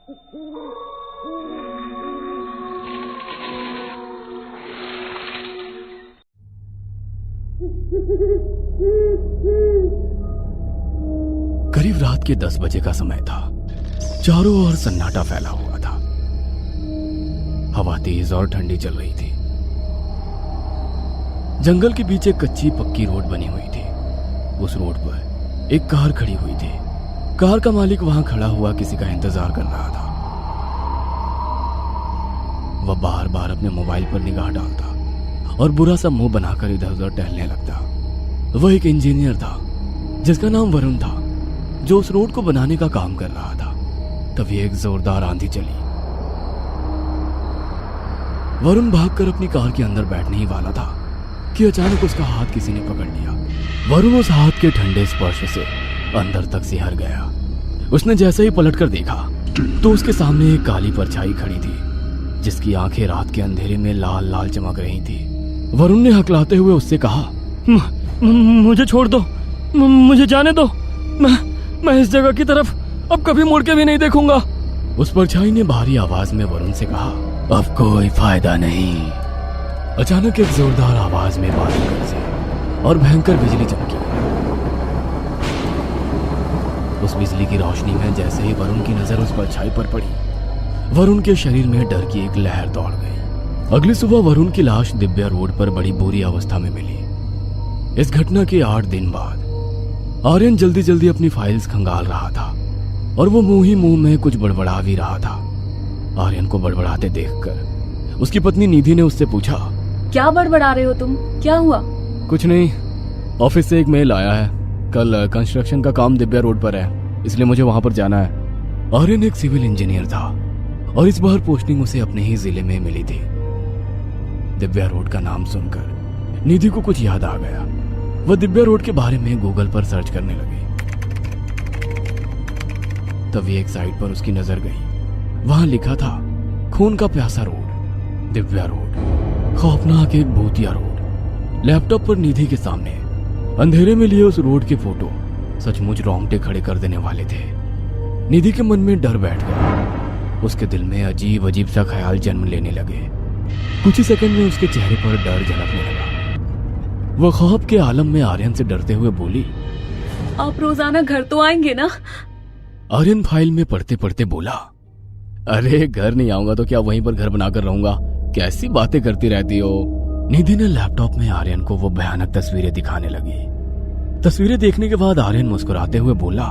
करीब रात के 10 बजे का समय था। चारों ओर सन्नाटा फैला हुआ था। हवा तेज और ठंडी चल रही थी। जंगल के बीच एक कच्ची पक्की रोड बनी हुई थी। उस रोड पर एक कार खड़ी हुई थी। कार का मालिक वहां खड़ा हुआ किसी का इंतजार कर रहा था। वह बार बार अपने मोबाइल पर निगाह डालता और बुरा सा मुंह बनाकर इधर उधर टहलने लगता। वह एक इंजीनियर था जिसका नाम वरुण था, जो उस रोड को बनाने का काम कर रहा था। तभी एक जोरदार आंधी चली। वरुण भागकर अपनी कार के अंदर बैठने ही वाला था कि अचानक उसका हाथ किसी ने पकड़ लिया। वरुण उस हाथ के ठंडे स्पर्श से अंदर तक सिहर गया। उसने जैसे ही पलटकर देखा तो उसके सामने एक काली परछाई खड़ी थी, जिसकी आंखें रात के अंधेरे में लाल लाल चमक रही थी। वरुण ने हकलाते हुए उससे कहा, मुझे छोड़ दो, मुझे जाने दो। मैं इस जगह की तरफ अब कभी मुड़ के भी नहीं देखूंगा। उस परछाई ने भारी आवाज में वरुण से कहा, अब कोई फायदा नहीं। अचानक एक जोरदार आवाज में बादल गरजे और भयंकर बिजली चमकी। उस बिजली की रोशनी में जैसे ही वरुण की नजर उस परछाई पर पड़ी, वरुण के शरीर में डर की एक लहर दौड़ गई। अगली सुबह वरुण की लाश दिव्या रोड पर बड़ी बुरी अवस्था में मिली। इस घटना के 8 दिन बाद आर्यन जल्दी जल्दी अपनी फाइल्स खंगाल रहा था और वो मुंह ही मुंह में कुछ बड़बड़ा भी रहा था। आर्यन को बड़बड़ाते देखकर उसकी पत्नी निधि ने उससे पूछा, क्या बड़बड़ा रहे हो तुम? क्या हुआ? कुछ नहीं, ऑफिस से एक मेल आया है। कल कंस्ट्रक्शन का काम दिव्या रोड पर है, इसलिए मुझे वहां पर जाना है। आर्यन एक सिविल इंजीनियर था और इस बार पोस्टिंग उसे अपने ही जिले में मिली थी। दिव्या रोड का नाम सुनकर निधि को कुछ याद आ गया। वह दिव्या रोड के बारे में गूगल पर सर्च करने लगी। तभी एक साइट पर उसकी नजर गई। वहां लिखा था, खून का प्यासा रोड, दिव्या रोड, खौफनाक एक भूतिया रोड। लैपटॉप पर निधि के सामने अंधेरे में लिए उस रोड के फोटो सचमुच रोंगटे खड़े कर देने वाले थे। निधि के मन में डर बैठ गया। उसके दिल में अजीब अजीब सा ख्याल जन्म लेने लगे। कुछ ही सेकंड में उसके चेहरे पर डर झलकने लगा। वह खौफ के आलम में आर्यन से डरते हुए बोली, आप रोजाना घर तो आएंगे ना? आर्यन फाइल में पढ़ते पढ़ते बोला, अरे घर नहीं आऊंगा तो क्या वहीं पर घर बनाकर रहूंगा? कैसी बातें करती रहती हो। निधि ने लैपटॉप में आर्यन को वो भयानक तस्वीरें दिखाने लगी। तस्वीरें देखने के बाद आर्यन मुस्कुराते हुए बोला,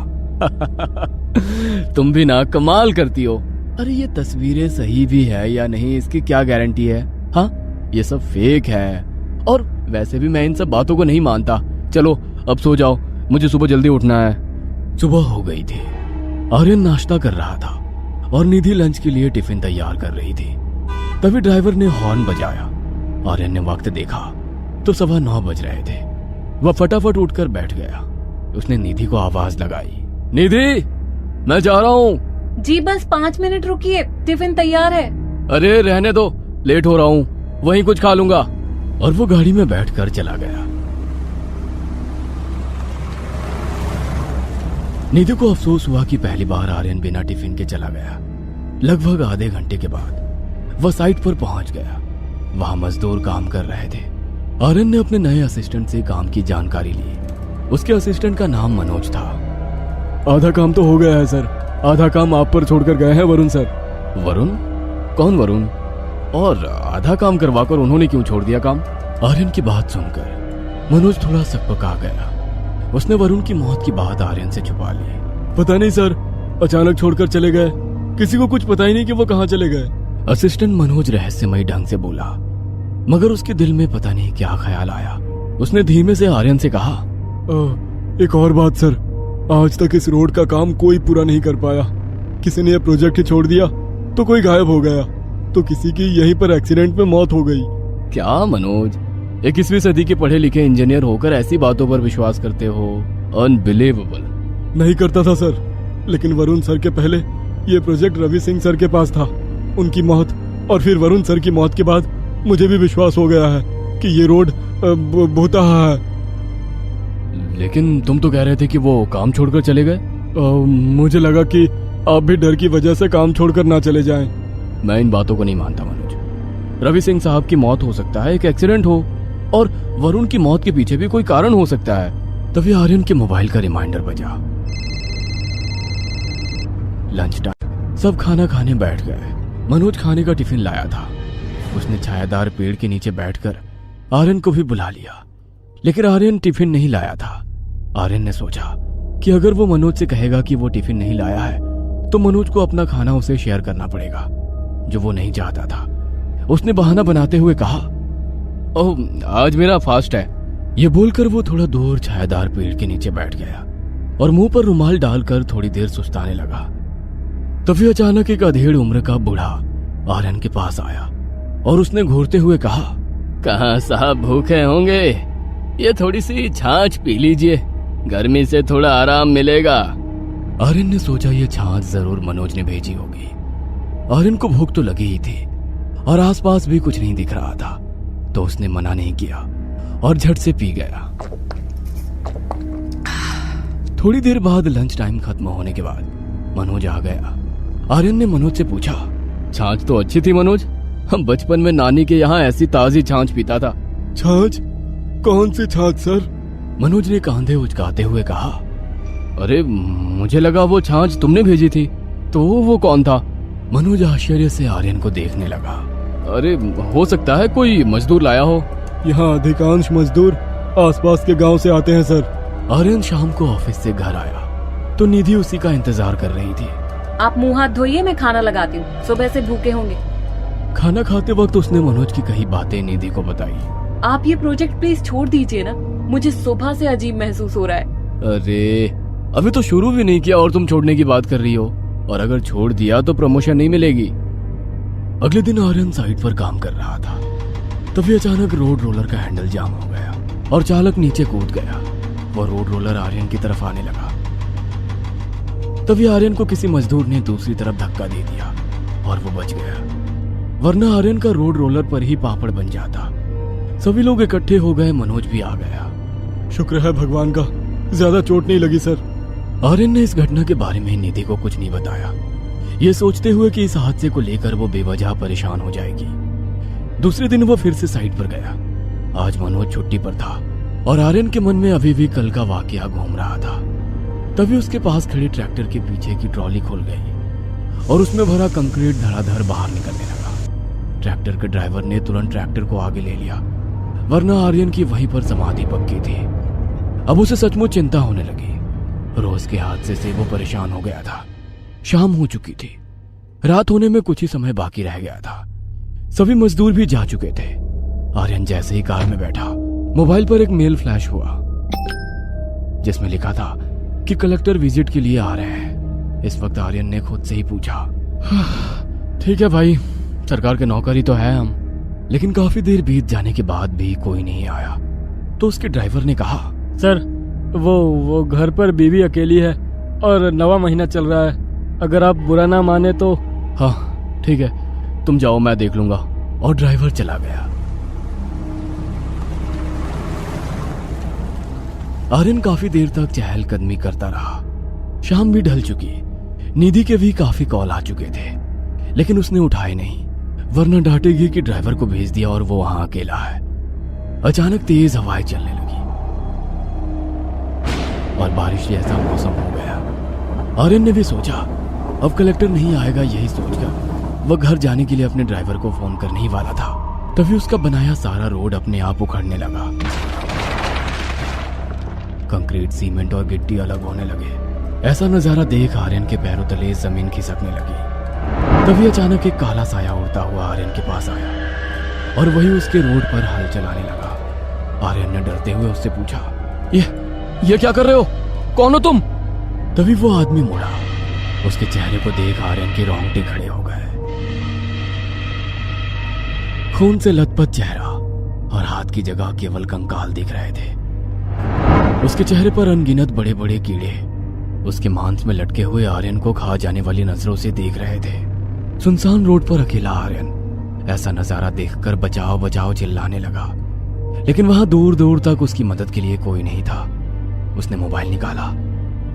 तुम भी ना कमाल करती हो। अरे ये तस्वीरें सही भी है या नहीं, इसकी क्या गारंटी है? हाँ, ये सब फेक है। और वैसे भी मैं इन सब बातों को नहीं मानता। चलो अब सो जाओ, मुझे सुबह जल्दी उठना है। सुबह हो गई थी। आर्यन नाश्ता कर रहा था और निधि लंच के लिए टिफिन तैयार कर रही थी। तभी ड्राइवर ने हॉर्न बजाया। आर्यन ने वक्त देखा तो 9:15 बज रहे थे। वह फटाफट उठकर बैठ गया। उसने निधि को आवाज लगाई, निधि, मैं जा रहा हूँ। जी बस 5 मिनट रुकिए, टिफिन तैयार है। अरे रहने दो, लेट हो रहा हूँ, वहीं कुछ खा लूंगा। और वो गाड़ी में बैठकर चला गया। निधि को अफसोस हुआ कि पहली बार आर्यन बिना टिफिन के चला गया। लगभग आधे घंटे के बाद वह साइट पर पहुंच गया। वहां मजदूर काम कर रहे थे। आर्यन ने अपने नए असिस्टेंट से काम की जानकारी ली। उसके असिस्टेंट का नाम मनोज था। आधा काम तो हो गया है सर, आधा काम आप पर छोड़कर गए हैं वरुण सर। वरुण? कौन वरुण? और आधा काम करवाकर उन्होंने क्यों छोड़ दिया काम? आर्यन की बात सुनकर मनोज थोड़ा सकपका गया। उसने वरुण की मौत की बात आर्यन से छुपा ली। पता नहीं सर, अचानक छोड़कर चले गए, किसी को कुछ पता ही नहीं कि वो कहां चले गए। असिस्टेंट मनोज रहस्यमयी ढंग से बोला, मगर उसके दिल में पता नहीं क्या ख्याल आया। उसने धीमे से आर्यन से कहा, एक और बात सर, आज तक इस रोड का काम कोई पूरा नहीं कर पाया। किसी ने यह प्रोजेक्ट ही छोड़ दिया तो कोई गायब हो गया, तो किसी की यहीं पर एक्सीडेंट में मौत हो गई। क्या मनोज, 21वीं सदी के पढ़े लिखे इंजीनियर होकर ऐसी बातों पर विश्वास करते हो? अनबिलीवेबल। नहीं करता था सर, लेकिन वरुण सर के पहले ये प्रोजेक्ट रवि सिंह सर के पास था। उनकी मौत और फिर वरुण सर की मौत के बाद मुझे भी विश्वास हो गया है कि ये रोड भूतहा है। लेकिन तुम तो कह रहे थे कि वो काम छोड़कर चले गए। मुझे लगा कि आप भी डर की वजह से काम छोड़कर ना चले जाएं। मैं इन बातों को नहीं मानता मनोज। रवि सिंह साहब की मौत हो सकता है, एक एक्सीडेंट हो, और वरुण की मौत के पीछे भी कोई कारण हो सकता है। तभी आर्यन के मोबाइल का रिमाइंडर बजा। लंच टाइम, सब खाना खाने बैठ गए। मनोज खाने का टिफिन लाया था। उसने छायादार पेड़ के नीचे बैठकर आर्यन को भी बुला लिया, लेकिन आर्यन टिफिन नहीं लाया था। आर्यन ने सोचा कि अगर वो मनोज से कहेगा कि वो टिफिन नहीं लाया है तो मनोज को अपना खाना उसे शेयर करना पड़ेगा, जो वो नहीं चाहता था। उसने बहाना बनाते हुए कहा, ओह आज मेरा फास्ट है। ये बोलकर वो थोड़ा दूर छायादार पेड़ के नीचे बैठ गया और मुंह पर रुमाल डालकर थोड़ी देर सुस्ताने लगा। तभी अचानक एक अधेड़ उम्र का बूढ़ा आर्यन के पास आया और उसने घूरते हुए कहा, कहाँ साहब भूखे होंगे, ये थोड़ी सी छाछ पी लीजिए, गर्मी से थोड़ा आराम मिलेगा। आर्यन ने सोचा ये छाछ जरूर मनोज ने भेजी होगी। आर्यन को भूख तो लगी ही थी और आसपास भी कुछ नहीं दिख रहा था, तो उसने मना नहीं किया और झट से पी गया। थोड़ी देर बाद लंच टाइम खत्म होने के बाद मनोज आ गया। आर्यन ने मनोज से पूछा, छाछ तो अच्छी थी मनोज, हम बचपन में नानी के यहाँ ऐसी ताजी छाछ पीता था। छाछ? कौन सी छाछ सर? मनोज ने कांधे उचकाते हुए कहा, अरे मुझे लगा वो छाछ तुमने भेजी थी, तो वो कौन था? मनोज आश्चर्य से आर्यन को देखने लगा। अरे हो सकता है कोई मजदूर लाया हो। यहाँ अधिकांश मजदूर आसपास के गांव से आते हैं सर। आर्यन शाम को ऑफिस से घर आया तो निधि उसी का इंतजार कर रही थी। आप मुंह हाथ धोइए, मैं खाना लगाती हूँ, सुबह से भूखे होंगे। खाना खाते वक्त उसने मनोज की कही बातें निधि को बताई। आप ये प्रोजेक्ट प्लीज छोड़ दीजिए ना, मुझे सुबह से अजीब महसूस हो रहा है। अरे अभी तो शुरू भी नहीं किया और तुम छोड़ने की बात कर रही हो, और अगर छोड़ दिया तो प्रमोशन नहीं मिलेगी। अगले दिन आर्यन साइट पर काम कर रहा था। तभी अचानक रोड रोलर का हैंडल जाम हो गया और चालक नीचे कूद गया। वह रोड रोलर आर्यन की तरफ आने लगा। तभी आर्यन को किसी मजदूर ने दूसरी तरफ धक्का दे दिया और वो बच गया, वरना आर्यन का रोड रोलर पर ही पापड़ बन जाता। सभी लोग इकट्ठे हो गए, मनोज भी आ गया। शुक्र है भगवान का, ज्यादा चोट नहीं लगी सर। आर्यन ने इस घटना के बारे में निधि को कुछ नहीं बताया, ये सोचते हुए कि इस हादसे को लेकर वो बेवजह परेशान हो जाएगी। दूसरे दिन वो फिर से साइट पर गया। आज मनोज छुट्टी पर था और आर्यन के मन में अभी भी कल का वाकया घूम रहा था। तभी उसके पास खड़ी ट्रैक्टर के पीछे की ट्रॉली खुल गई और उसमें भरा कंक्रीट धड़ाधड़ बाहर निकलने लगा। ट्रैक्टर के ड्राइवर ने तुरंत ट्रैक्टर को आगे ले लिया, वरना आर्यन की वहीं पर समाधि पक्की थी। अब उसे सचमुच चिंता होने लगी। रोज के हादसे से वो परेशान हो गया था। शाम हो चुकी थी, रात होने में कुछ ही समय बाकी रह गया था। सभी मजदूर भी जा चुके थे। आर्यन जैसे ही कार में बैठा, मोबाइल पर एक मेल फ्लैश हुआ जिसमें लिखा था कि कलेक्टर विजिट के लिए आ रहे हैं। इस वक्त आर्यन ने खुद से ही पूछा, ठीक है भाई, सरकार के नौकर ही तो है हम। लेकिन काफी देर बीत जाने के बाद भी कोई नहीं आया तो उसके ड्राइवर ने कहा, सर वो घर पर बीवी अकेली है और 9वां महीना चल रहा है, अगर आप बुरा ना माने तो। हाँ ठीक है, तुम जाओ, मैं देख लूंगा। और ड्राइवर चला गया। आर्यन काफी देर तक चहलकदमी करता रहा। शाम भी ढल चुकी, निधि के भी काफी कॉल आ चुके थे, लेकिन उसने उठाए नहीं, वरना डांटेगी कि ड्राइवर को भेज दिया और वो वहां अकेला है। अचानक तेज हवाएं चलने लगी और बारिश जैसा मौसम हो गया। आर्यन ने भी सोचा अब कलेक्टर नहीं आएगा, यही सोचकर वह घर जाने के लिए अपने ड्राइवर को फोन करने ही वाला था। तभी उसका बनाया सारा रोड अपने आप उखड़ने लगा। कंक्रीट, सीमेंट और गिट्टी अलग होने लगे। ऐसा नजारा देख आर्यन के पैरों तले जमीन खिसकने लगी। तभी अचानक एक काला साया उड़ता हुआ आर्यन के पास आया और वही उसके रोड पर हल चलाने लगा। आर्यन ने डरते हुए उससे पूछा, ये क्या कर रहे हो, कौन हो तुम? तभी वो आदमी मुड़ा। उसके चेहरे को देख आर्यन के रोंगटे खड़े हो गए। खून से लथपथ चेहरा और हाथ की जगह केवल कंकाल दिख रहे थे। उसके चेहरे पर अनगिनत बड़े बड़े कीड़े उसके मांस में लटके हुए आर्यन को खा जाने वाली नजरों से देख रहे थे। सुनसान रोड पर अकेला आर्यन ऐसा नजारा देखकर बचाओ बचाओ चिल्लाने लगा, लेकिन वहां दूर दूर तक उसकी मदद के लिए कोई नहीं था। उसने मोबाइल निकाला,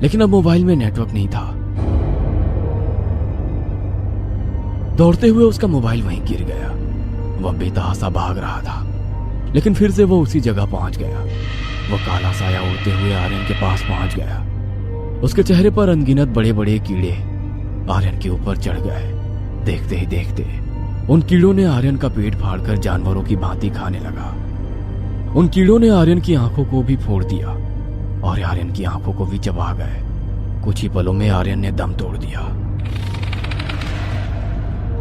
लेकिन अब मोबाइल में नेटवर्क नहीं था। दौड़ते हुए उसका मोबाइल वहीं गिर गया। वह बेतहासा भाग रहा था, लेकिन फिर से वो उसी जगह पहुंच गया। वह काला साया उड़ते हुए आर्यन के पास पहुंच गया। उसके चेहरे पर अनगिनत बड़े बड़े कीड़े आर्यन के ऊपर चढ़ गए। देखते ही देखते उन कीड़ों ने आर्यन का पेट फाड़कर जानवरों की भांति खाने लगा। उन कीड़ों ने आर्यन की आंखों को भी फोड़ दिया और आर्यन की आंखों को भी चबा गए। कुछ ही पलों में आर्यन ने दम तोड़ दिया।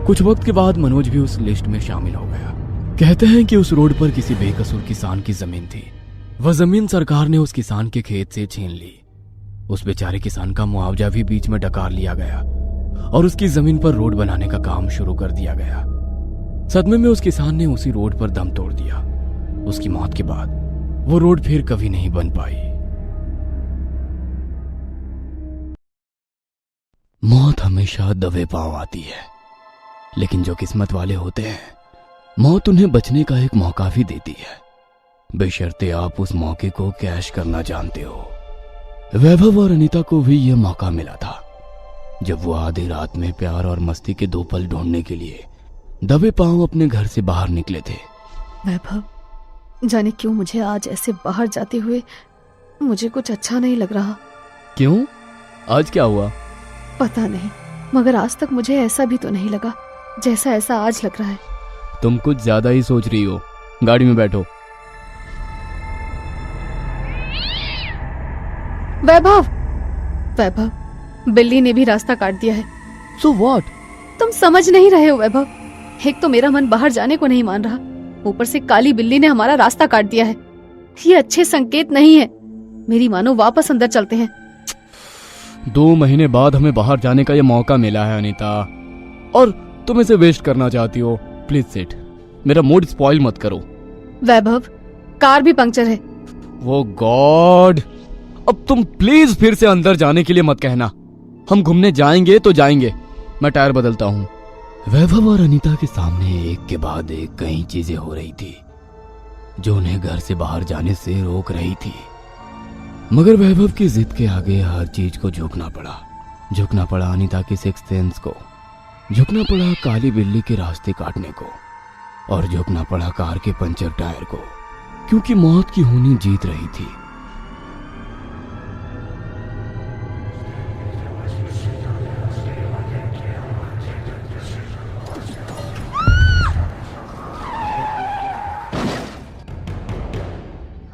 कुछ वक्त के बाद मनोज भी उस लिस्ट में शामिल हो गया। कहते हैं कि उस रोड पर किसी बेकसूर किसान की जमीन थी। वह जमीन सरकार ने उस किसान के खेत से छीन ली। उस बेचारे किसान का मुआवजा भी बीच में डकार लिया गया और उसकी जमीन पर रोड बनाने का काम शुरू कर दिया गया। सदमे में उस किसान ने उसी रोड पर दम तोड़ दिया। उसकी मौत के बाद वो रोड फिर कभी नहीं बन पाई। मौत हमेशा दबे पांव आती है, लेकिन जो किस्मत वाले होते हैं, मौत उन्हें बचने का एक मौका भी देती है, बशर्ते आप उस मौके को कैश करना जानते हो। वैभव और अनीता को भी यह मौका मिला था जब वो आधी रात में प्यार और मस्ती के दो पल ढूंढने के लिए दबे पांव अपने घर से बाहर निकले थे। वैभव, जाने क्यों मुझे आज ऐसे बाहर जाते हुए मुझे कुछ अच्छा नहीं लग रहा। क्यों? आज क्या हुआ? पता नहीं, मगर आज तक मुझे ऐसा भी तो नहीं लगा जैसा ऐसा आज लग रहा है। तुम कुछ ज्यादा ही सोच रही हो। गाड़ी में बैठो। वैभव, वैभव, बिल्ली ने भी रास्ता काट दिया है। So what? तुम समझ नहीं रहे हो वैभव। एक तो मेरा मन बाहर जाने को नहीं मान रहा, ऊपर से काली बिल्ली ने हमारा रास्ता काट दिया है। ये अच्छे संकेत नहीं है। मेरी मानो वापस अंदर चलते हैं। 2 महीने बाद हमें बाहर जाने का ये मौका मिला है अनीता, और तुम इसे वेस्ट करना चाहती हो। प्लीज सिट, मेरा मूड स्पॉइल मत करो। वैभव, कार भी पंक्चर है। वो गॉड, अब तुम प्लीज फिर से अंदर जाने के लिए मत कहना। हम घूमने जाएंगे तो जाएंगे, मैं टायर बदलता हूँ। वैभव और अनीता के सामने एक के बाद एक कई चीजें हो रही थी जो उन्हें घर से बाहर जाने से रोक रही थी, मगर वैभव की जिद के आगे हर चीज को झुकना पड़ा। झुकना पड़ा अनीता के सिक्स सेंस को, झुकना पड़ा काली बिल्ली के रास्ते काटने को, और झुकना पड़ा कार के पंचर टायर को, क्योंकि मौत की होनी जीत रही थी।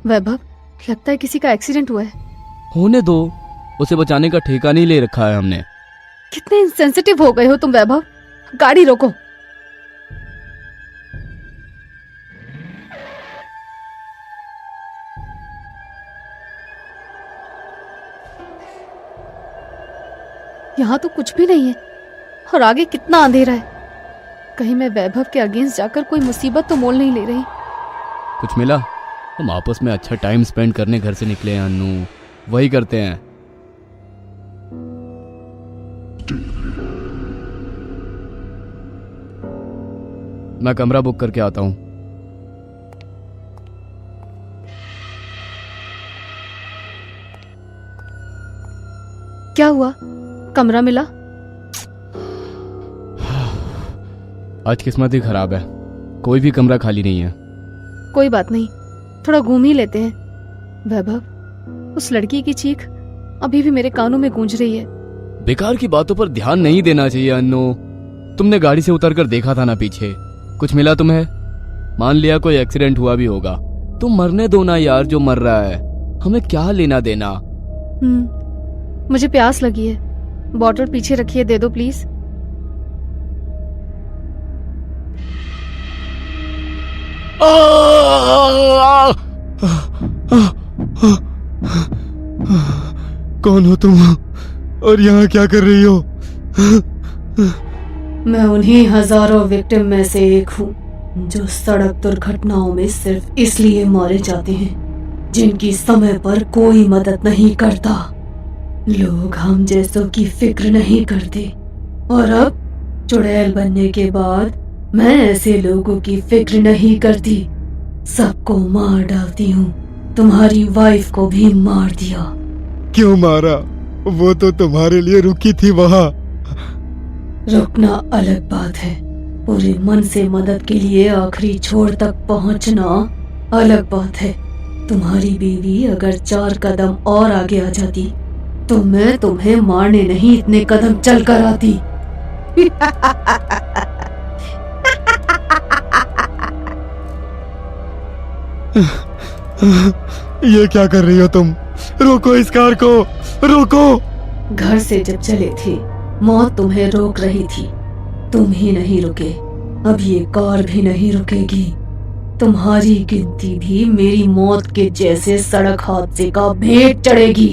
वैभव, लगता है किसी का एक्सीडेंट हुआ है। होने दो, उसे बचाने का ठेका नहीं ले रखा है हमने। कितने इंसेंसिटिव हो गए हो तुम वैभव। गाड़ी रोको। यहाँ तो कुछ भी नहीं है और आगे कितना अंधेरा है। कहीं मैं वैभव के अगेंस्ट जाकर कोई मुसीबत तो मोल नहीं ले रही। कुछ मिला? हम आपस में अच्छा टाइम स्पेंड करने घर से निकले हैं अन्नू, वही करते हैं। मैं कमरा बुक करके आता हूं। क्या हुआ? कमरा मिला? आज किस्मत ही खराब है, कोई भी कमरा खाली नहीं है। कोई बात नहीं, थोड़ा घूम ही लेते हैं। वैभव, उस लड़की की चीख अभी भी मेरे कानों में गूंज रही है। बेकार की बातों पर ध्यान नहीं देना चाहिए अन्नू। तुमने गाड़ी से उतरकर देखा था ना पीछे? कुछ मिला तुम्हें? मान लिया कोई एक्सीडेंट हुआ भी होगा, तुम मरने दो ना यार, जो मर रहा है, हमें क्या लेना देना। मुझे प्यास लगी है, बॉटल पीछे रखिए, दे दो प्लीज। कौन हो तुम और यहाँ क्या कर रही हो? मैं उन्हीं हजारों विक्टिम में से एक हूँ जो सड़क दुर्घटनाओं में सिर्फ इसलिए मारे जाते हैं जिनकी समय पर कोई मदद नहीं करता। लोग हम जैसों की फिक्र नहीं करते, और अब चुड़ैल बनने के बाद मैं ऐसे लोगों की फिक्र नहीं करती, सबको मार डालती हूँ। तुम्हारी वाइफ को भी मार दिया। क्यों मारा? वो तो तुम्हारे लिए रुकी थी वहाँ। रुकना अलग बात है, पूरे मन से मदद के लिए आखिरी छोर तक पहुंचना अलग बात है। तुम्हारी बीवी अगर 4 कदम और आगे आ जाती तो मैं तुम्हें मारने नहीं इतने कदम चल कर आती। ये क्या कर रही हो तुम? रोको इस कार को, रोको। घर से जब चले थे मौत तुम्हें रोक रही थी, तुम ही नहीं रुके, अब ये कार भी नहीं रुकेगी। तुम्हारी गिनती भी मेरी मौत के जैसे सड़क हादसे का भेंट चढ़ेगी।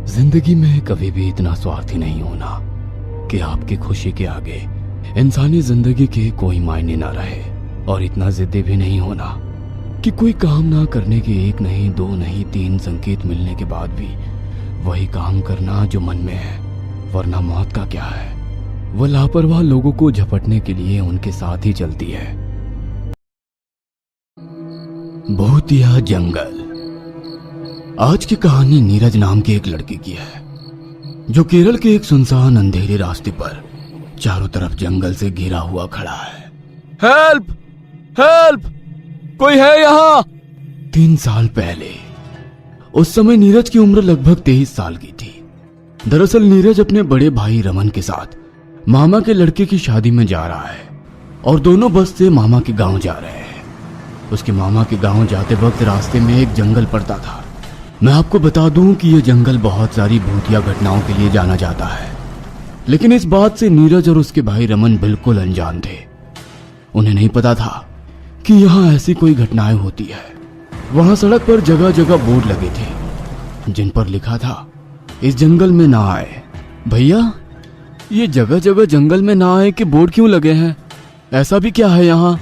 जिंदगी में कभी भी इतना स्वार्थी नहीं होना कि आपकी खुशी के आगे इंसानी जिंदगी के कोई मायने ना रहे, और इतना जिद्दी भी नहीं होना कि कोई काम ना करने के 1 नहीं 2 नहीं 3 संकेत मिलने के बाद भी वही काम करना जो मन में है। वरना मौत का क्या है, वो लापरवाह लोगों को झपटने के लिए उनके साथ ही चलती है। भूतिया जंगल। आज की कहानी नीरज नाम के एक लड़के की है जो केरल के एक सुनसान अंधेरे रास्ते पर चारों तरफ जंगल से घिरा हुआ खड़ा है। हेल्प, हेल्प, कोई है यहाँ? 3 साल पहले, उस समय नीरज की उम्र लगभग 23 साल की थी। दरअसल नीरज अपने बड़े भाई रमन के साथ मामा के लड़के की शादी में जा रहा है और दोनों बस से मामा के गांव जा रहे हैं। उसके मामा के गांव जाते वक्त रास्ते में एक जंगल पड़ता था। मैं आपको बता दूं कि यह जंगल बहुत सारी भूतिया घटनाओं के लिए जाना जाता है, लेकिन इस बात से नीरज और उसके भाई रमन बिल्कुल अनजान थे। उन्हें नहीं पता था कि यहाँ ऐसी कोई घटनाएं होती है। वहां सड़क पर जगह जगह बोर्ड लगे थे जिन पर लिखा था, इस जंगल में ना आए। भैया, ये जगह जगह जंगल में ना आए के बोर्ड क्यों लगे हैं? ऐसा भी क्या है यहाँ?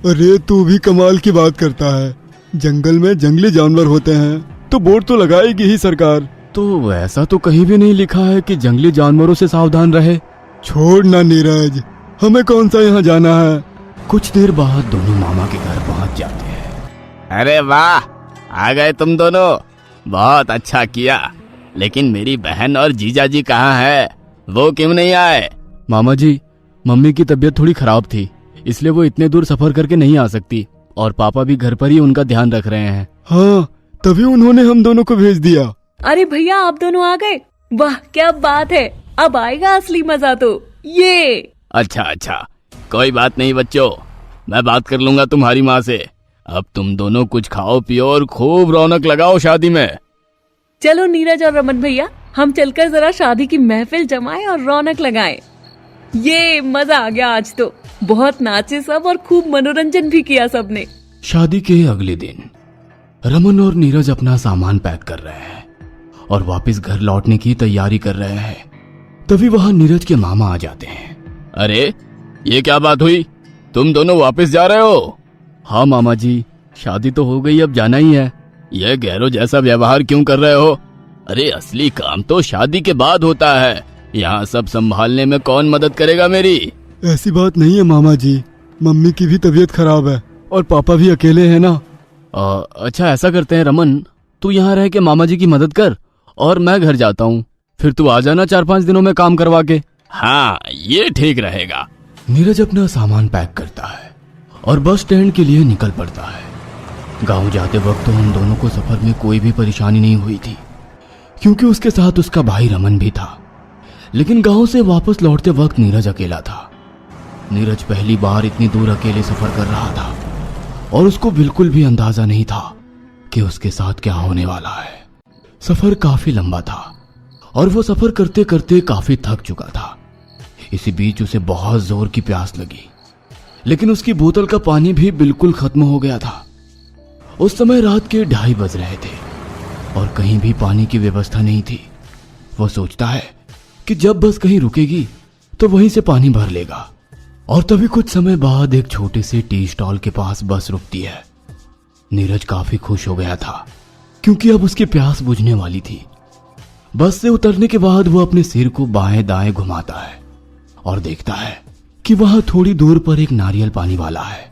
अरे तू भी कमाल की बात करता है। जंगल में जंगली जानवर होते हैं तो बोर्ड तो लगाएगी ही सरकार। तो ऐसा तो कहीं भी नहीं लिखा है कि जंगली जानवरों से सावधान रहे। छोड़ ना नीरज, हमें कौन सा यहाँ जाना है। कुछ देर बाद दोनों मामा के घर पहुंच जाते हैं। अरे वाह, आ गए तुम दोनों, बहुत अच्छा किया। लेकिन मेरी बहन और जीजाजी कहाँ है? वो क्यों नहीं आए? मामा जी, मम्मी की तबीयत थोड़ी खराब थी, इसलिए वो इतने दूर सफर करके नहीं आ सकती, और पापा भी घर पर ही उनका ध्यान रख रहे हैं। हाँ, तभी उन्होंने हम दोनों को भेज दिया। अरे भैया, आप दोनों आ गए, वाह क्या बात है। अब आएगा असली मजा तो। ये अच्छा, कोई बात नहीं बच्चों, मैं बात कर लूंगा तुम्हारी माँ से। अब तुम दोनों कुछ खाओ पियो और खूब रौनक लगाओ शादी में। चलो नीरज और रमन भैया, हम चलकर जरा शादी की महफिल जमाएं और रौनक लगाएं। ये मजा आ गया, आज तो बहुत नाचे सब और खूब मनोरंजन भी किया सबने। शादी के अगले दिन रमन और नीरज अपना सामान पैक कर रहे हैं और वापस घर लौटने की तैयारी कर रहे हैं। तभी वहां नीरज के मामा आ जाते हैं। अरे ये क्या बात हुई, तुम दोनों वापस जा रहे हो? हाँ मामा जी, शादी तो हो गई, अब जाना ही है। यह गैरों जैसा व्यवहार क्यों कर रहे हो? अरे असली काम तो शादी के बाद होता है। यहाँ सब संभालने में कौन मदद करेगा मेरी? ऐसी बात नहीं है मामा जी, मम्मी की भी तबीयत खराब है और पापा भी अकेले हैं ना। अच्छा ऐसा करते हैं रमन, तू यहाँ रह के मामा जी की मदद कर और मैं घर जाता हूँ, फिर तू आ जाना 4-5 दिनों में काम करवा के। हाँ, ये ठीक रहेगा। नीरज अपना सामान पैक करता है और बस स्टैंड के लिए निकल पड़ता है। गांव जाते वक्त तो उन दोनों को सफर में कोई भी परेशानी नहीं हुई थी, क्योंकि उसके साथ उसका भाई रमन भी था। लेकिन गांव से वापस लौटते वक्त नीरज अकेला था। नीरज पहली बार इतनी दूर अकेले सफर कर रहा था और उसको बिल्कुल भी अंदाजा नहीं था कि उसके साथ क्या होने वाला है। सफर काफी लंबा था और वो सफर करते करते काफी थक चुका था। इसी बीच उसे बहुत जोर की प्यास लगी, लेकिन उसकी बोतल का पानी भी बिल्कुल खत्म हो गया था। उस समय रात के 2:30 बज रहे थे और कहीं भी पानी की व्यवस्था नहीं थी। वो सोचता है कि जब बस कहीं रुकेगी तो वहीं से पानी भर लेगा। और तभी कुछ समय बाद एक छोटे से टी स्टॉल के पास बस रुकती है। नीरज काफी खुश हो गया था क्योंकि अब उसकी प्यास बुझने वाली थी। बस से उतरने के बाद वो अपने सिर को बाएं दाएं घुमाता है और देखता है कि वहां थोड़ी दूर पर एक नारियल पानी वाला है,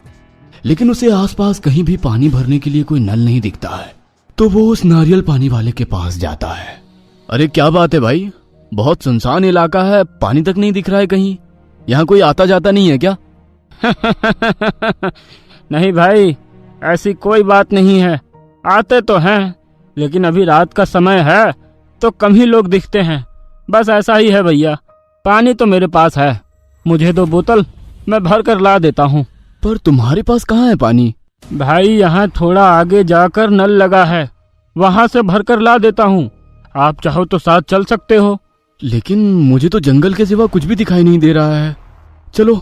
लेकिन उसे आसपास कहीं भी पानी भरने के लिए कोई नल नहीं दिखता है। तो वो उस नारियल पानी वाले के पास जाता है। अरे क्या बात है भाई, बहुत सुनसान इलाका है, पानी तक नहीं दिख रहा है कहीं। यहाँ कोई आता जाता नहीं है क्या? नहीं भाई, ऐसी कोई बात नहीं है। आते तो हैं, लेकिन अभी रात का समय है तो कम ही लोग दिखते हैं। बस ऐसा ही है भैया। पानी तो मेरे पास है, मुझे 2 बोतल मैं भर कर ला देता हूँ। पर तुम्हारे पास कहाँ है पानी? भाई यहाँ थोड़ा आगे जाकर नल लगा है, वहां से भर कर ला देता हूँ। आप चाहो तो साथ चल सकते हो। लेकिन मुझे तो जंगल के सिवा कुछ भी दिखाई नहीं दे रहा है। चलो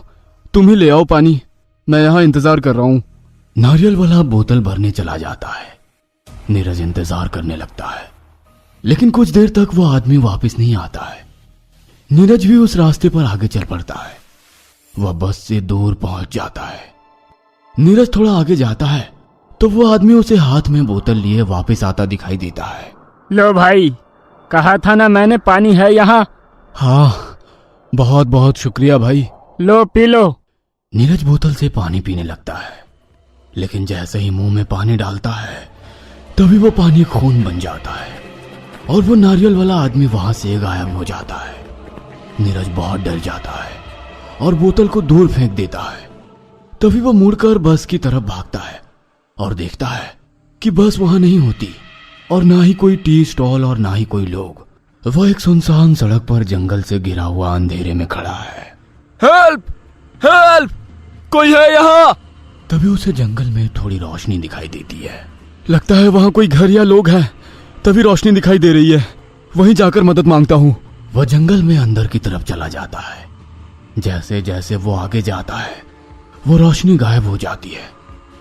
तुम ही ले आओ पानी, मैं यहाँ इंतजार कर रहा हूँ। नारियल वाला बोतल भरने चला जाता है। नीरज इंतजार करने लगता है, लेकिन कुछ देर तक वो आदमी वापस नहीं आता है। नीरज भी उस रास्ते पर आगे चल पड़ता है। वह बस से दूर पहुंच जाता है। नीरज थोड़ा आगे जाता है तो वो आदमी उसे हाथ में बोतल लिए वापस आता दिखाई देता है। लो भाई, कहा था ना मैंने, पानी है यहाँ। हाँ, बहुत बहुत शुक्रिया भाई। लो पी लो। नीरज बोतल से पानी पीने लगता है, लेकिन जैसे ही मुंह में पानी डालता है तभी वो पानी खून बन जाता है और वो नारियल वाला आदमी वहां से गायब हो जाता है। नीरज बहुत डर जाता है और बोतल को दूर फेंक देता है। तभी वो मुड़कर बस की तरफ भागता है और देखता है कि बस वहां नहीं होती और ना ही कोई टी स्टॉल और ना ही कोई लोग। वह एक सुनसान सड़क पर जंगल से घिरा हुआ अंधेरे में खड़ा है। हेल्प हेल्प, कोई है यहाँ? तभी उसे जंगल में थोड़ी रोशनी दिखाई देती है। लगता है वहां कोई घर या लोग हैं, तभी रोशनी दिखाई दे रही है। वहीं जाकर मदद मांगता हूँ। वह जंगल में अंदर की तरफ चला जाता है। जैसे जैसे वो आगे जाता है वो रोशनी गायब हो जाती है।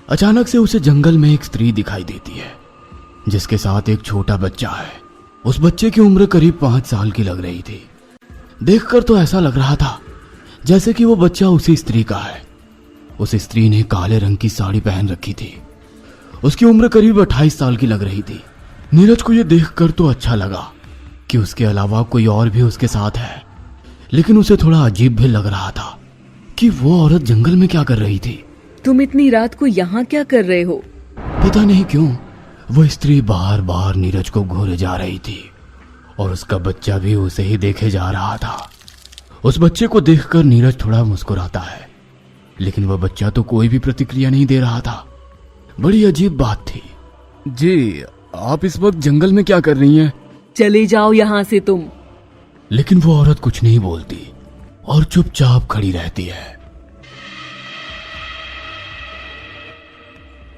अचानक से उसे जंगल में एक स्त्री दिखाई देती है जिसके साथ एक छोटा बच्चा है। उस बच्चे की उम्र करीब 5 साल की लग रही थी। देखकर तो ऐसा लग रहा था जैसे कि वो बच्चा उसी स्त्री का है। उस स्त्री ने काले रंग की साड़ी पहन रखी थी। उसकी उम्र करीब 28 साल की लग रही थी। नीरज को यह देखकर तो अच्छा लगा कि उसके अलावा कोई और भी उसके साथ है, लेकिन उसे थोड़ा अजीब भी लग रहा था कि वो औरत जंगल में क्या कर रही थी। तुम इतनी रात को यहाँ क्या कर रहे हो? पता नहीं क्यों वो स्त्री बार बार नीरज को घूरे जा रही थी और उसका बच्चा भी उसे ही देखे जा रहा था। उस बच्चे को देखकर नीरज थोड़ा मुस्कुराता है, लेकिन वह बच्चा तो कोई भी प्रतिक्रिया नहीं दे रहा था। बड़ी अजीब बात थी। जी, आप इस वक्त जंगल में क्या कर रही हैं? चले जाओ यहाँ से तुम। लेकिन वो औरत कुछ नहीं बोलती और चुपचाप खड़ी रहती है।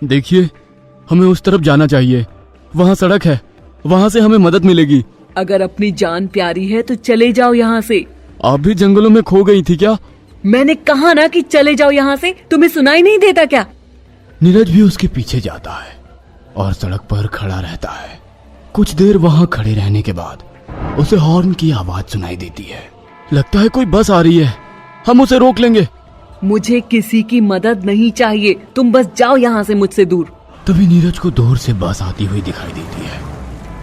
देखिए, हमें उस तरफ जाना चाहिए। वहां सड़क है, वहां से हमें मदद मिलेगी। अगर अपनी जान प्यारी है तो चले जाओ यहाँ से। आप भी जंगलों में खो गई थी क्या? मैंने कहा ना कि चले जाओ यहाँ से, तुम्हें सुनाई नहीं देता क्या? नीरज भी उसके पीछे जाता है और सड़क पर खड़ा रहता है। कुछ देर वहां खड़े रहने के बाद उसे हॉर्न की आवाज सुनाई देती है। लगता है कोई बस आ रही है, हम उसे रोक लेंगे। मुझे किसी की मदद नहीं चाहिए, तुम बस जाओ यहाँ से मुझसे दूर। तभी नीरज को दूर से बस आती हुई दिखाई देती है।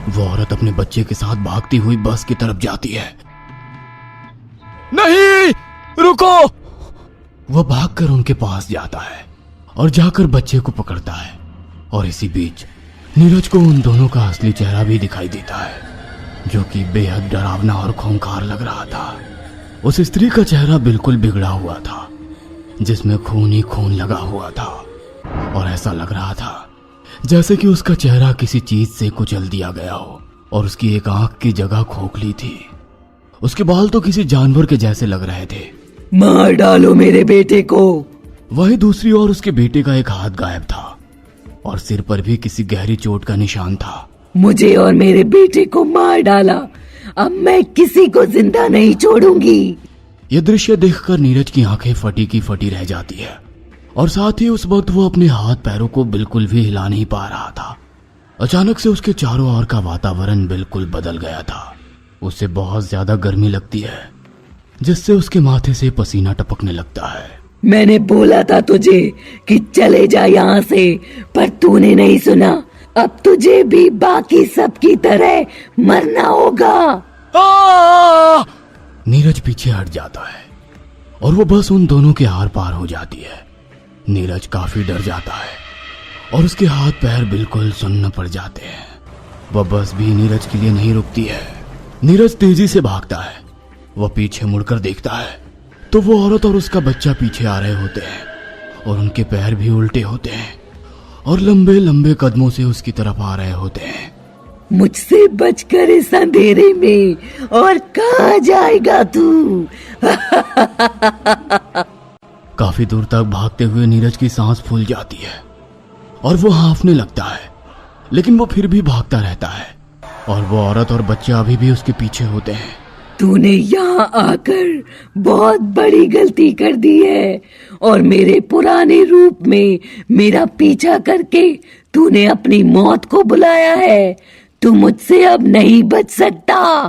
वो औरत अपने बच्चे के साथ भागती हुई बस की तरफ जाती है। नहीं, रुको! वह भागकर उनके पास जाता है और जाकर बच्चे को पकड़ता है और इसी बीच नीरज को उन दोनों का असली चेहरा भी दिखाई देता है, जो कि बेहद डरावना और खूंखार लग रहा था। उस स्त्री का चेहरा बिल्कुल बिगड़ा हुआ था, जिसमें खून ही खून लगा हुआ था और ऐसा लग रहा था जैसे कि उसका चेहरा किसी चीज से कुचल दिया गया हो और उसकी एक आंख की जगह खोखली थी। उसके बाल तो किसी जानवर के जैसे लग रहे थे। मार डालो मेरे बेटे को। वही दूसरी ओर उसके बेटे का एक हाथ गायब था और सिर पर भी किसी गहरी चोट का निशान था। मुझे और मेरे बेटे को मार डाला, अब मैं किसी को जिंदा नहीं छोड़ूंगी। यह दृश्य देखकर नीरज की आंखें फटी की फटी रह जाती है और साथ ही उस वक्त वो अपने हाथ पैरों को बिल्कुल भी हिला नहीं पा रहा था। अचानक से उसके चारों ओर का वातावरण बिल्कुल बदल गया था। उसे बहुत ज्यादा गर्मी लगती है, जिससे उसके माथे से पसीना टपकने लगता है। मैंने बोला था तुझे कि चले जा यहाँ से, पर तूने नहीं सुना। अब तुझे भी बाकी सबकी तरह मरना होगा। नीरज पीछे हट जाता है और वो बस उन दोनों के आर पार हो जाती है। नीरज काफी डर जाता है और उसके हाथ पैर बिल्कुल सुन्न पड़ जाते हैं। वह बस भी नीरज के लिए नहीं रुकती है। नीरज तेजी से भागता है। वह पीछे मुड़कर देखता है तो वो औरत और उसका बच्चा पीछे आ रहे होते हैं और उनके पैर भी उल्टे होते हैं और लंबे लंबे कदमों से उसकी तरफ आ रहे होते हैं। मुझसे बचकर इस अंधेरे में और कहाँ जाएगा तू? काफी दूर तक भागते हुए नीरज की सांस फूल जाती है और वो हांफने लगता है, लेकिन वो फिर भी भागता रहता है और वो औरत और बच्चे अभी भी उसके पीछे होते हैं। तूने यहाँ आकर बहुत बड़ी गलती कर दी है और मेरे पुराने रूप में मेरा पीछा करके तूने अपनी मौत को बुलाया है। तू मुझसे अब नहीं बच सकता।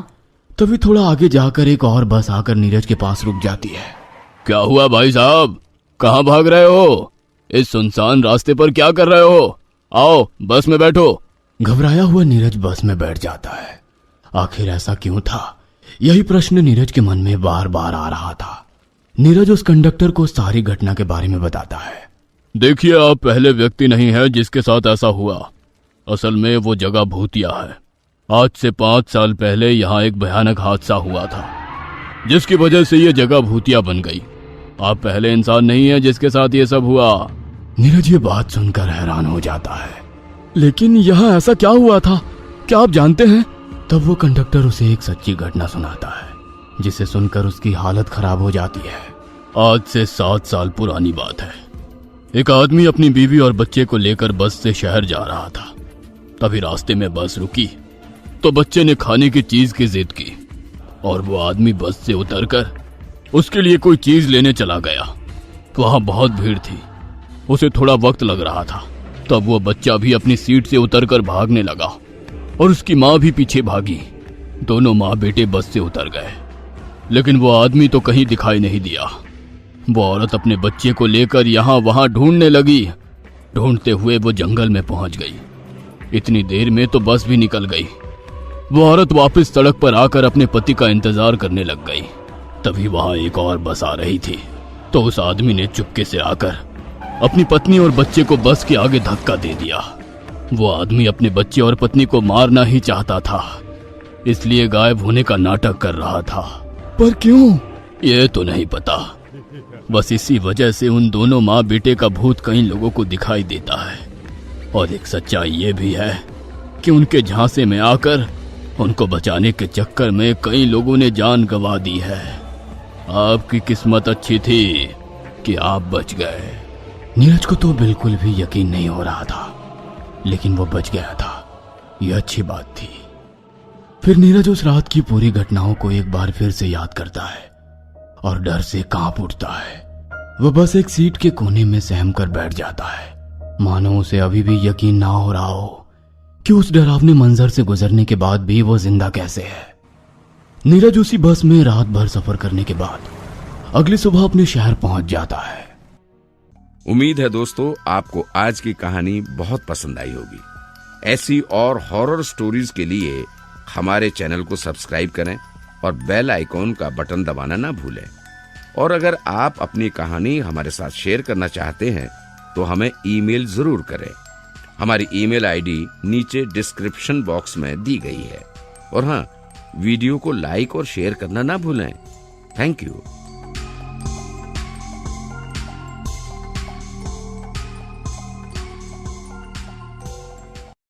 तभी थोड़ा आगे जाकर एक और बस आकर नीरज के पास रुक जाती है। क्या हुआ भाई साहब, कहाँ भाग रहे हो? इस सुनसान रास्ते पर क्या कर रहे हो? आओ बस में बैठो। घबराया हुआ नीरज बस में बैठ जाता है। आखिर ऐसा क्यों था? यही प्रश्न नीरज के मन में बार बार आ रहा था। नीरज उस कंडक्टर को सारी घटना के बारे में बताता है। देखिए, आप पहले व्यक्ति नहीं है जिसके साथ ऐसा हुआ। असल में वो जगह भूतिया है। आज से 5 साल पहले यहाँ एक भयानक हादसा हुआ था जिसकी वजह से ये जगह भूतिया बन गई। आप पहले इंसान नहीं है जिसके साथ ये सब हुआ। नीरज ये बात सुनकर हैरान हो जाता है। लेकिन यहाँ ऐसा क्या हुआ था, क्या आप जानते हैं? तब वो कंडक्टर उसे एक सच्ची घटना सुनाता है जिसे सुनकर उसकी हालत खराब हो जाती है। आज से 7 साल पुरानी बात है। एक आदमी अपनी बीवी और बच्चे को लेकर बस से शहर जा रहा था। तभी रास्ते में बस रुकी तो बच्चे ने खाने की चीज की जिद की और वो आदमी बस से उतरकर उसके लिए कोई चीज लेने चला गया। वहां बहुत भीड़ थी, उसे थोड़ा वक्त लग रहा था। तब वो बच्चा भी अपनी सीट से उतरकर भागने लगा और उसकी माँ भी पीछे भागी। दोनों माँ बेटे बस से उतर गए, लेकिन वो आदमी तो कहीं दिखाई नहीं दिया। वो औरत अपने बच्चे को लेकर यहाँ वहां ढूंढने लगी। ढूंढते हुए वो जंगल में पहुंच गई। इतनी देर में तो बस भी निकल गई। वो औरत वापस सड़क पर आकर अपने पति का इंतजार करने लग गई। तभी वहां एक और बस आ रही थी तो उस आदमी ने चुपके से आकर अपनी पत्नी और बच्चे को बस के आगे धक्का दे दिया। वो आदमी अपने बच्चे और पत्नी को मारना ही चाहता था, इसलिए गायब होने का नाटक कर रहा था। पर क्यों? ये तो नहीं पता। बस इसी वजह से उन दोनों माँ बेटे का भूत कई लोगों को दिखाई देता है। और एक सच्चाई ये भी है कि उनके झांसे में आकर उनको बचाने के चक्कर में कई लोगों ने जान गंवा दी है। आपकी किस्मत अच्छी थी कि आप बच गए। नीरज को तो बिल्कुल भी यकीन नहीं हो रहा था, लेकिन वो बच गया था, यह अच्छी बात थी। फिर नीरज उस रात की पूरी घटनाओं को एक बार फिर से याद करता है और डर से कांप उठता है। वह बस एक सीट के कोने में सहम कर बैठ जाता है, मानो उसे अभी भी यकीन ना हो रहा हो कि उस डरावने मंजर से गुजरने के बाद भी वो जिंदा कैसे है। नीरज उसी बस में रात भर सफर करने के बाद अगली सुबह अपने शहर पहुंच जाता है। उम्मीद है दोस्तों आपको आज की कहानी बहुत पसंद आई होगी। ऐसी और हॉरर स्टोरीज के लिए हमारे चैनल को सब्सक्राइब करें और बेल आइकॉन का बटन दबाना ना भूलें। और अगर आप अपनी कहानी हमारे साथ शेयर करना चाहते हैं तो हमें ईमेल जरूर करें। हमारी ईमेल आईडी नीचे डिस्क्रिप्शन बॉक्स में दी गई है। और हाँ, वीडियो को लाइक और शेयर करना ना भूलें। Thank you.